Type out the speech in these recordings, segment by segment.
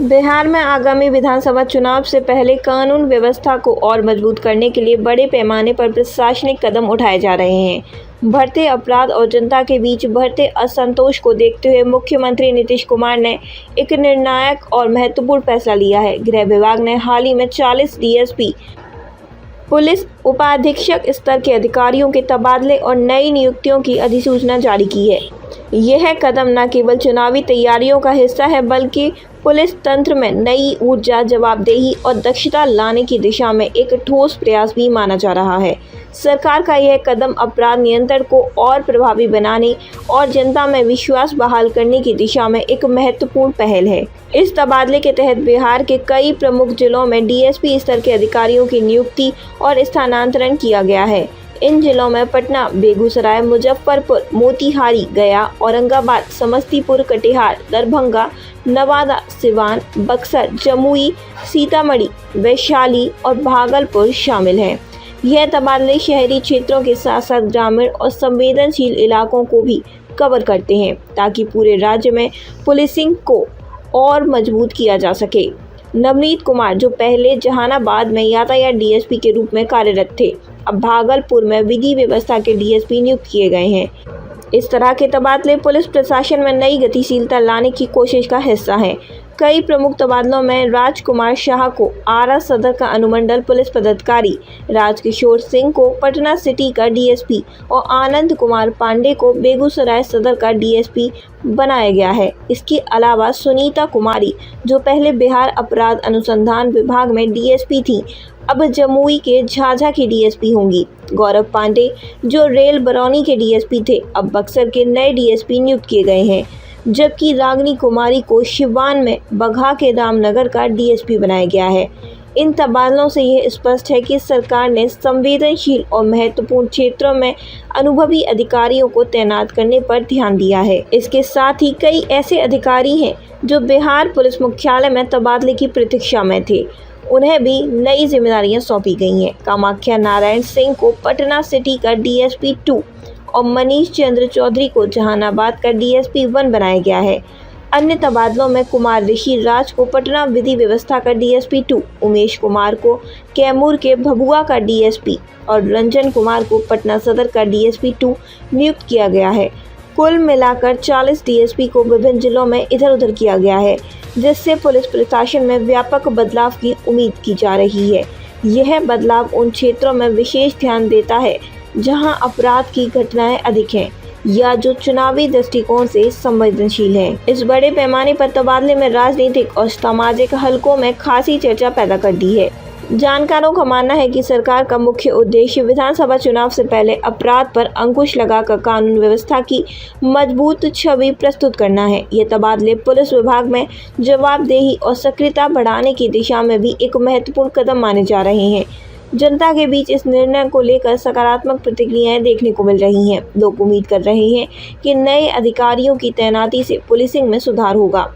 बिहार में आगामी विधानसभा चुनाव से पहले कानून व्यवस्था को और मजबूत करने के लिए बड़े पैमाने पर प्रशासनिक कदम उठाए जा रहे हैं। बढ़ते अपराध और जनता के बीच बढ़ते असंतोष को देखते हुए मुख्यमंत्री नीतीश कुमार ने एक निर्णायक और महत्वपूर्ण फैसला लिया है। गृह विभाग ने हाल ही में 40 डीएसपी, पुलिस उपाधीक्षक स्तर के अधिकारियों के तबादले और नई नियुक्तियों की अधिसूचना जारी की है। यह कदम न केवल चुनावी तैयारियों का हिस्सा है, बल्कि पुलिस तंत्र में नई ऊर्जा, जवाबदेही और दक्षता लाने की दिशा में एक ठोस प्रयास भी माना जा रहा है। सरकार का यह कदम अपराध नियंत्रण को और प्रभावी बनाने और जनता में विश्वास बहाल करने की दिशा में एक महत्वपूर्ण पहल है। इस तबादले के तहत बिहार के कई प्रमुख जिलों में डीएसपी स्तर के अधिकारियों की नियुक्ति और स्थानांतरण किया गया है। इन जिलों में पटना, बेगूसराय, मुजफ्फरपुर, मोतिहारी, गया, औरंगाबाद, समस्तीपुर, कटिहार, दरभंगा, नवादा, सिवान, बक्सर, जमुई, सीतामढ़ी, वैशाली और भागलपुर शामिल हैं। यह तबादले शहरी क्षेत्रों के साथ साथ ग्रामीण और संवेदनशील इलाकों को भी कवर करते हैं, ताकि पूरे राज्य में पुलिसिंग को और मजबूत किया जा सके। नवनीत कुमार, जो पहले जहानाबाद में यातायात डीएसपी के रूप में कार्यरत थे, अब भागलपुर में विधि व्यवस्था के डीएसपी नियुक्त किए गए हैं। इस तरह के तबादले पुलिस प्रशासन में नई गतिशीलता लाने की कोशिश का हिस्सा हैं। कई प्रमुख तबादलों में राजकुमार शाह को आरा सदर का अनुमंडल पुलिस पदाधिकारी, राजकिशोर सिंह को पटना सिटी का डीएसपी और आनंद कुमार पांडे को बेगूसराय सदर का डीएसपी बनाया गया है। इसके अलावा सुनीता कुमारी, जो पहले बिहार अपराध अनुसंधान विभाग में डीएसपी थी, अब जमुई के झाझा की डीएसपी होंगी। गौरव पांडे, जो रेल बरौनी के डीएसपी थे, अब बक्सर के नए डीएसपी नियुक्त किए गए हैं, जबकि रागनी कुमारी को सिवान में बगहा के रामनगर का डीएसपी बनाया गया है। इन तबादलों से यह स्पष्ट है कि सरकार ने संवेदनशील और महत्वपूर्ण क्षेत्रों में अनुभवी अधिकारियों को तैनात करने पर ध्यान दिया है। इसके साथ ही कई ऐसे अधिकारी हैं जो बिहार पुलिस मुख्यालय में तबादले की प्रतीक्षा में थे, उन्हें भी नई जिम्मेदारियां सौंपी गई हैं। कामाख्या नारायण सिंह को पटना सिटी का डीएसपी 2 और मनीष चंद्र चौधरी को जहानाबाद का डीएसपी 1 बनाया गया है। अन्य तबादलों में कुमार ऋषि राज को पटना विधि व्यवस्था का डीएसपी 2, उमेश कुमार को कैमूर के भभुआ का डीएसपी और रंजन कुमार को पटना सदर का डीएसपी 2 नियुक्त किया गया है। कुल मिलाकर 40 डीएसपी को विभिन्न जिलों में इधर उधर किया गया है, जिससे पुलिस प्रशासन में व्यापक बदलाव की उम्मीद की जा रही है। यह बदलाव उन क्षेत्रों में विशेष ध्यान देता है जहां अपराध की घटनाएं अधिक हैं या जो चुनावी दृष्टिकोण से संवेदनशील हैं। इस बड़े पैमाने पर तबादले में राजनीतिक और सामाजिक हलकों में खासी चर्चा पैदा कर दी है। जानकारों का मानना है कि सरकार का मुख्य उद्देश्य विधानसभा चुनाव से पहले अपराध पर अंकुश लगाकर कानून व्यवस्था की मजबूत छवि प्रस्तुत करना है। ये तबादले पुलिस विभाग में जवाबदेही और सक्रियता बढ़ाने की दिशा में भी एक महत्वपूर्ण कदम माने जा रहे हैं। जनता के बीच इस निर्णय को लेकर सकारात्मक प्रतिक्रियाएं देखने को मिल रही हैं। लोग उम्मीद कर रहे हैं कि नए अधिकारियों की तैनाती से पुलिसिंग में सुधार होगा,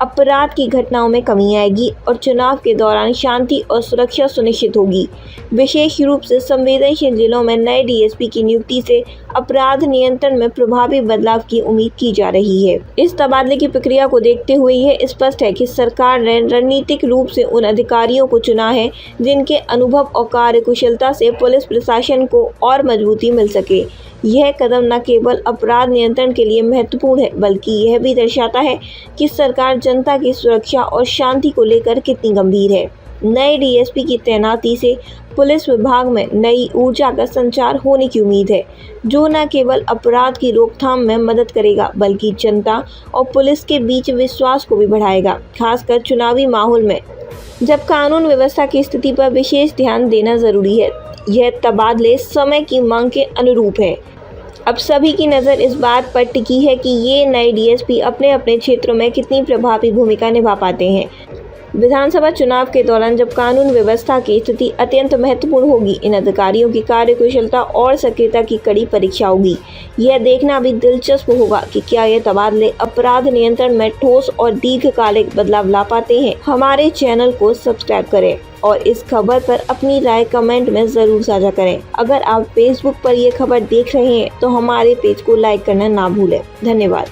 अपराध की घटनाओं में कमी आएगी और चुनाव के दौरान शांति और सुरक्षा सुनिश्चित होगी। विशेष रूप से संवेदनशील जिलों में नए डीएसपी की नियुक्ति से अपराध नियंत्रण में प्रभावी बदलाव की उम्मीद की जा रही है। इस तबादले की प्रक्रिया को देखते हुए यह स्पष्ट है कि सरकार ने रणनीतिक रूप से उन अधिकारियों को चुना है जिनके अनुभव और कार्यकुशलता से पुलिस प्रशासन को और मजबूती मिल सके। यह कदम न केवल अपराध नियंत्रण के लिए महत्वपूर्ण है, बल्कि यह भी दर्शाता है कि सरकार जनता की सुरक्षा और शांति को लेकर कितनी गंभीर है। नए डीएसपी की तैनाती से पुलिस विभाग में नई ऊर्जा का संचार होने की उम्मीद है, जो न केवल अपराध की रोकथाम में मदद करेगा, बल्कि जनता और पुलिस के बीच विश्वास को भी बढ़ाएगा, खासकर चुनावी माहौल में जब कानून व्यवस्था की स्थिति पर विशेष ध्यान देना जरूरी है। यह तबादले समय की मांग के अनुरूप है। अब सभी की नज़र इस बात पर टिकी है कि ये नए डीएसपी अपने अपने क्षेत्रों में कितनी प्रभावी भूमिका निभा पाते हैं। विधानसभा चुनाव के दौरान जब कानून व्यवस्था की स्थिति अत्यंत महत्वपूर्ण होगी, इन अधिकारियों की कार्यकुशलता और सक्रियता की कड़ी परीक्षा होगी। यह देखना भी दिलचस्प होगा कि क्या ये तबादले अपराध नियंत्रण में ठोस और दीर्घकालिक बदलाव ला पाते हैं। हमारे चैनल को सब्सक्राइब करें और इस खबर पर अपनी राय कमेंट में जरूर साझा करें। अगर आप फेसबुक पर यह खबर देख रहे हैं तो हमारे पेज को लाइक करना ना भूलें। धन्यवाद।